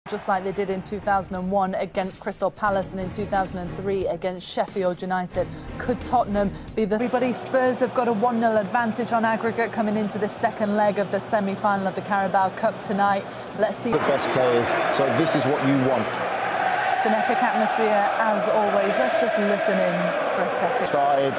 Just like they did in 2001 against Crystal Palace and in 2003 against Sheffield United. Could Tottenham be the... Everybody, Spurs, they've got a 1-0 advantage on aggregate coming into the second leg of the semi-final of the Carabao Cup tonight. Let's see. The best players, so this is what you want. It's an epic atmosphere, as always. Let's just listen in for a second. Started.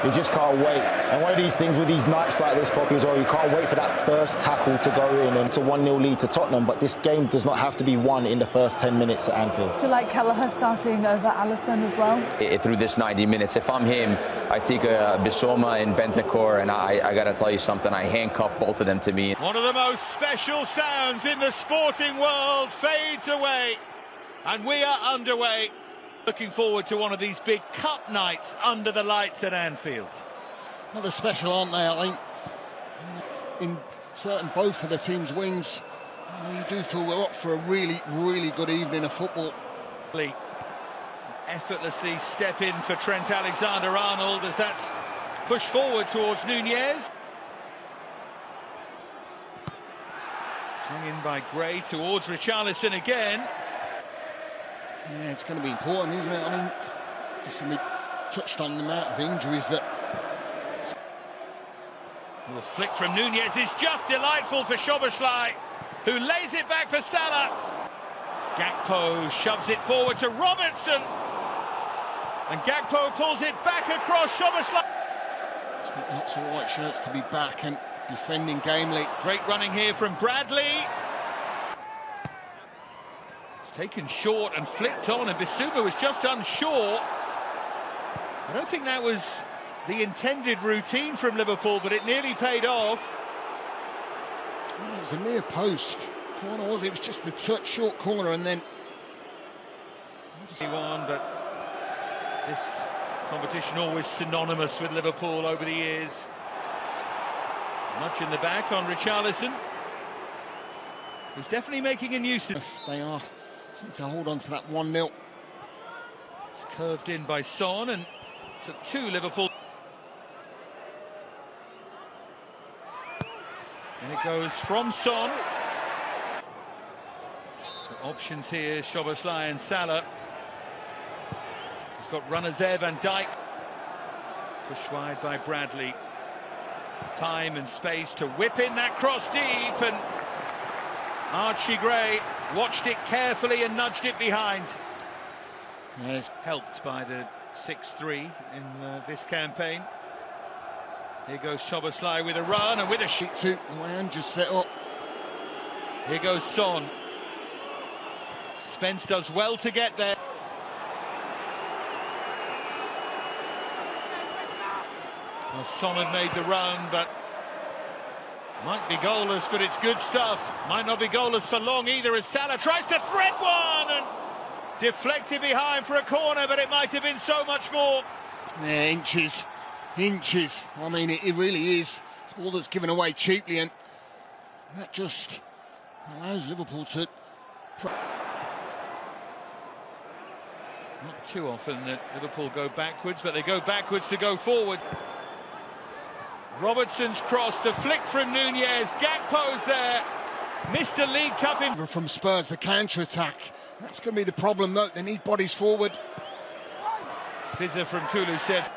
You just can't wait. And one of these things with these nights like this, Poppy, as well, you can't wait for that first tackle to go in. And it's a 1-0 lead to Tottenham, but this game does not have to be won in the first 10 minutes at Anfield. Do you like Kelleher starting over Alisson as well? Through this 90 minutes, if I'm him, I take Bissouma and Bentancur, and I got to tell you something, I handcuff both of them to me. One of the most special sounds in the sporting world fades away, and we are underway. Looking forward to one of these big cup nights under the lights at Anfield. Well, they're special, aren't they? I think in certain both of the team's wings, you do feel we're up for a really, really good evening of football. Effortlessly step in for Trent Alexander-Arnold as that's pushed forward towards Nunez. Swing in by Gray towards Richarlison again. Yeah, it's going to be important, isn't it? I mean, listen, we touched on the amount of injuries that... The flick from Nunez is just delightful for Szoboszlai, who lays it back for Salah. Gakpo shoves it forward to Robertson, and Gakpo pulls it back across Szoboszlai. Lots of white shirts to be back and defending gamely. Great running here from Bradley. Taken short and flicked on, and Bissouma was just unsure. I don't think that was the intended routine from Liverpool, but it nearly paid off. Well, it was a near post corner, was it? It was just the touch, short corner, and then... But this competition always synonymous with Liverpool over the years. Much in the back on Richarlison. He's definitely making a nuisance. They are. Seem to hold on to that 1-0. It's curved in by Son, and took two Liverpool. And it goes from Son. So options here, Szoboszlai and Salah. He's got runners there, Van Dijk. Pushed wide by Bradley. Time and space to whip in that cross deep, and Archie Gray watched it carefully and nudged it behind. Yes. Helped by the 6-3 in this campaign. Here goes Szoboszlai with a run and with a sheet two. Man just set up. Here goes Son. Spence does well to get there. Well, Son had made the run, but might be goalless, but it's good stuff. Might not be goalless for long either, as Salah tries to thread one and deflected behind for a corner, but it might have been so much more. Yeah, inches. I mean, it really is. It's all that's given away cheaply, and that just allows Liverpool to... Not too often that Liverpool go backwards, but they go backwards to go forward. Robertson's cross, the flick from Nunez, Gakpo's there, missed a League Cup in... From Spurs, the counter-attack. That's going to be the problem, though. They need bodies forward. Fizzer from Kulusevski.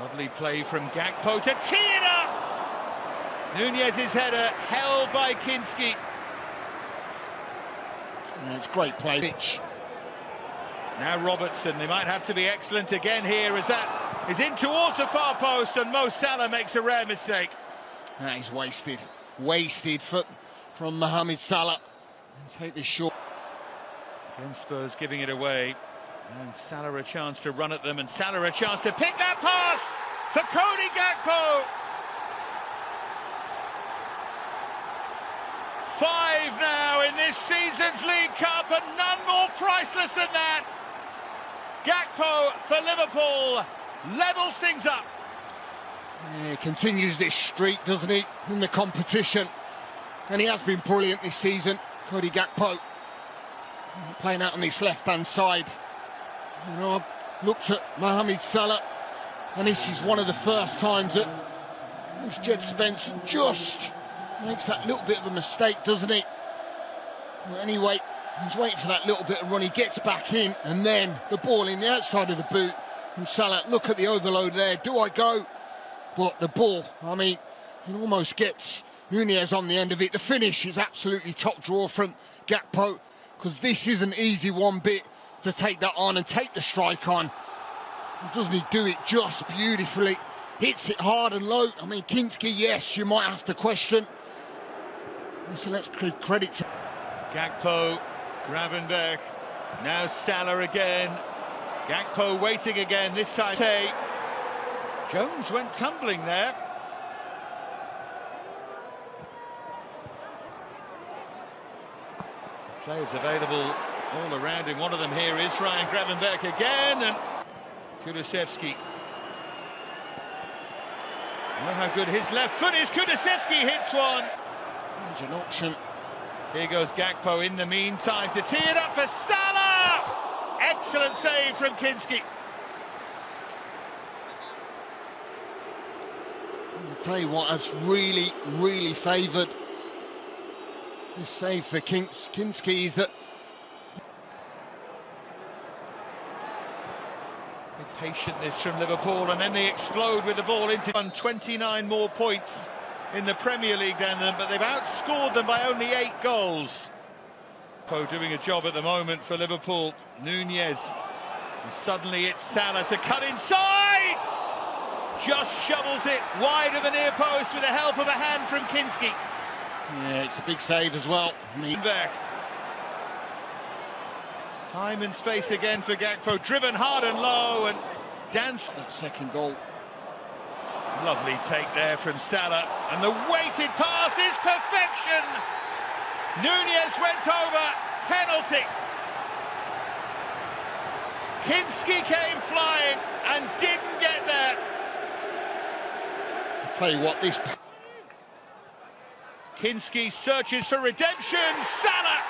Lovely play from Gakpo to tee it up! Nunez's header held by Kinski. Yeah, it's great play. Pitch. Now Robertson, they might have to be excellent again here, as that is in towards the far post, and Mo Salah makes a rare mistake. That is wasted from Mohamed Salah. And take this short. Again, Spurs giving it away, and Salah a chance to run at them, and Salah a chance to pick that pass for Cody Gakpo. 5 now in this season's League Cup, and none more priceless than that. Gakpo for Liverpool levels things up. Yeah, he continues this streak, doesn't he, in the competition, and he has been brilliant this season. Cody Gakpo playing out on this left-hand side. You know, I've looked at Mohamed Salah, and this is one of the first times that Jed Spence just Makes that little bit of a mistake, doesn't he? Well, anyway, he's waiting for that little bit of run. He gets back in, and then the ball in the outside of the boot. And Salah, look at the overload there. Do I go? But the ball, I mean, it almost gets Nunez on the end of it. The finish is absolutely top drawer from Gakpo, because this is an easy one bit to take that on and take the strike on. Doesn't he do it just beautifully? Hits it hard and low. I mean, Kinski, yes, you might have to question. So let's give credit to Gakpo, Gravenberch, now Salah again. Gakpo waiting again, this time Jones went tumbling there. Players available all around him. One of them here is Ryan Gravenberch again, and Kulusevski. Oh, how good his left foot is. Kulusevski hits one. There's an option. Here goes Gakpo in the meantime to tee it up for Salah! Excellent save from Kinski. I'll tell you what has really, really favoured this save for Kinski is that Patientness from Liverpool, and then they explode with the ball into 29 more points in the Premier League than them, but they've outscored them by only 8 goals. Doing a job at the moment for Liverpool. Nunez, and suddenly it's Salah to cut inside, just shovels it wide of the near post with the help of a hand from Kinski. Yeah, it's a big save as well. Time and space again for Gakpo, driven hard and low, and dance. That second goal. Lovely take there from Salah, and the weighted pass is perfection. Nunez went over, penalty. Kinski came flying and didn't get there. I'll tell you what, this... Kinski searches for redemption. Salah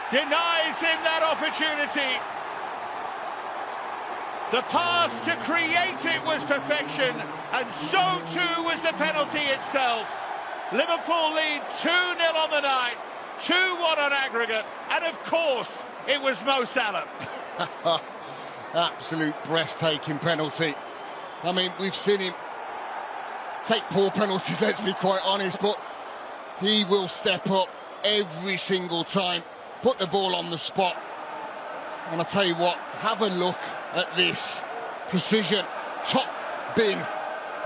denies him that opportunity. The pass to create it was perfection, and so too was the penalty itself. Liverpool lead 2-0 on the night, 2-1 on aggregate, and of course it was Mo Salah. Absolute breathtaking penalty. I mean, we've seen him take poor penalties, let's be quite honest, but he will step up every single time, put the ball on the spot. And I'll tell you what, have a look at this precision, top bin,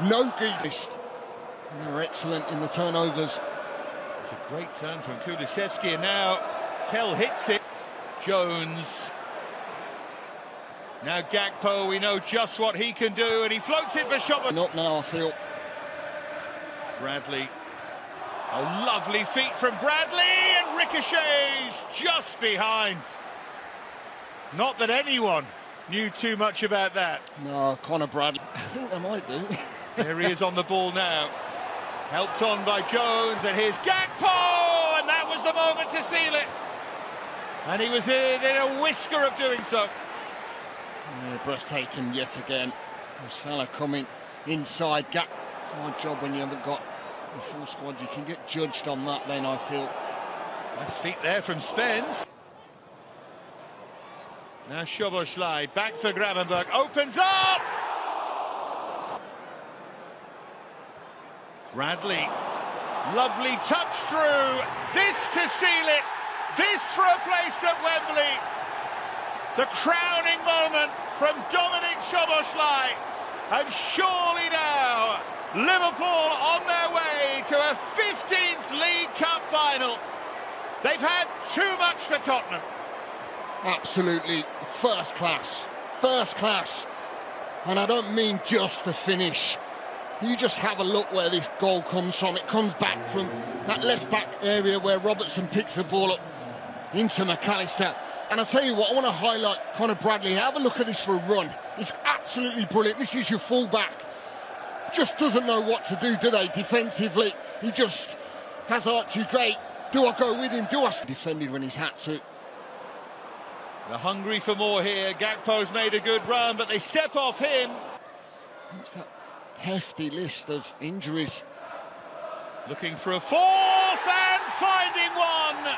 no gearist. And they're excellent in the turnovers. It's a great turn from Kulusevski, and now Tell hits it. Jones. Now Gakpo, we know just what he can do, and he floats it for Szoboszlai. Not now, I feel. Bradley. Oh, lovely feet from Bradley, and ricochets just behind. Not that anyone knew too much about that. No, Conor Bradley. I think they might do. There he is on the ball now. Helped on by Jones, and here's Gakpo, and that was the moment to seal it. And he was in a whisker of doing so. Yeah, breathtaking yet again. Salah coming inside. Hard job when you haven't got the full squad. You can get judged on that then, I feel. Nice feet there from Spence. Now Szoboszlai, back for Gravenberch, opens up! Bradley, lovely touch through, this to seal it, this for a place at Wembley. The crowning moment from Dominic Szoboszlai, and surely now Liverpool on their way to a 15th League Cup final. They've had too much for Tottenham. Absolutely first class, first class. And I don't mean just the finish. You just have a look where this goal comes from. It comes back from that left-back area where Robertson picks the ball up into McAllister. And I'll tell you what, I want to highlight Conor Bradley. Have a look at this for a run. It's absolutely brilliant. This is your full-back. Just doesn't know what to do they, defensively? He just has Archie great. Do I go with him? Do I defend when he's had to? They're hungry for more here. Gakpo's made a good run, but they step off him. It's that hefty list of injuries. Looking for a fourth and finding one.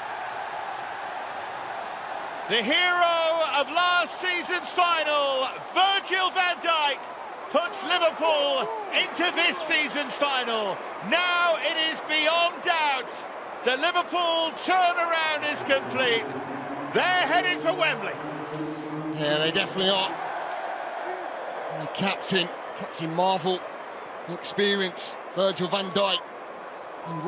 The hero of last season's final, Virgil van Dijk, puts Liverpool into this season's final. Now it is beyond doubt. The Liverpool turnaround is complete. They're heading for Wembley. Yeah, they definitely are. And Captain Marvel, experience, Virgil van Dijk.